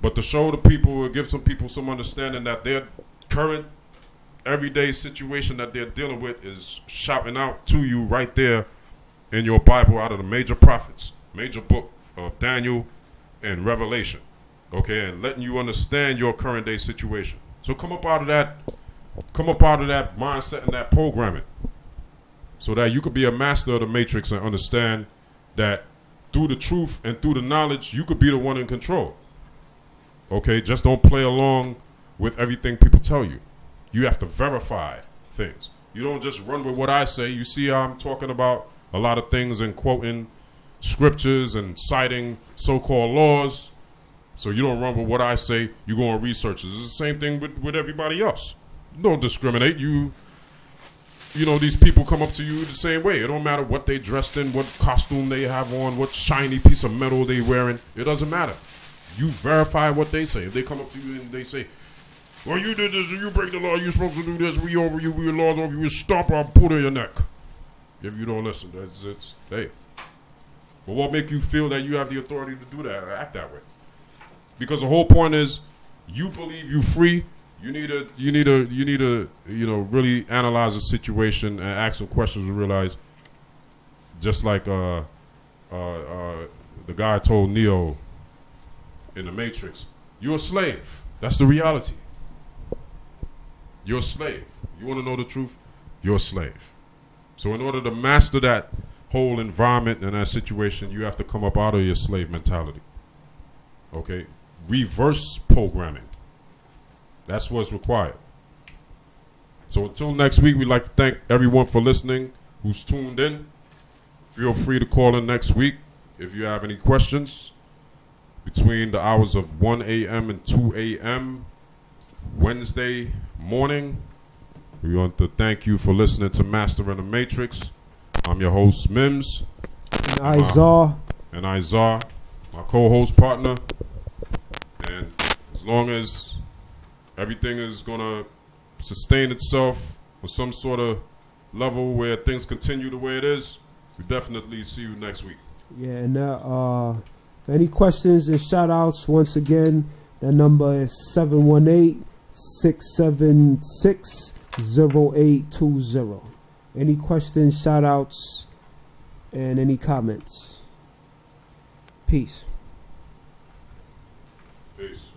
S1: But to show the people, give some people some understanding that their current everyday situation that they're dealing with is shouting out to you right there in your Bible out of the major prophets, major book of Daniel and Revelation, okay, and letting you understand your current day situation. So come up out of that mindset and that programming, so that you could be a master of the matrix and understand that through the truth and through the knowledge, you could be the one in control. Okay, just don't play along with everything people tell you. You have to verify things. You don't just run with what I say. You see I'm talking about a lot of things and quoting scriptures and citing so-called laws. So you don't run with what I say. You go and research. It's the same thing with everybody else. Don't discriminate. You know, these people come up to you the same way. It don't matter what they dressed in, what costume they have on, what shiny piece of metal they wearing. It doesn't matter. You verify what they say. If they come up to you and they say, well, you did this, you break the law, you're supposed to do this, we over you, we laws over you, stop, I'll put in your neck. If you don't listen, it's hey. But what make you feel that you have the authority to do that or act that way? Because the whole point is, you believe you free. You need to really analyze the situation and ask some questions and realize, just like the guy told Neo in The Matrix, you're a slave. That's the reality. You're a slave. You want to know the truth? You're a slave. So in order to master that whole environment and that situation, you have to come up out of your slave mentality. Okay? Reverse programming. That's what's required. So until next week, we'd like to thank everyone for listening who's tuned in. Feel free to call in next week if you have any questions. Between the hours of 1 a.m. and 2 a.m. Wednesday morning. We want to thank you for listening to Masterin The Matrix. I'm your host, Mims.
S2: And Izar.
S1: My co-host partner. And as long as everything is going to sustain itself with some sort of level where things continue the way it is, we definitely see you next week.
S2: Yeah, and for any questions and shout outs, once again, that number is 718-676-0820. Any questions, shout outs, and any comments? Peace.
S1: Peace.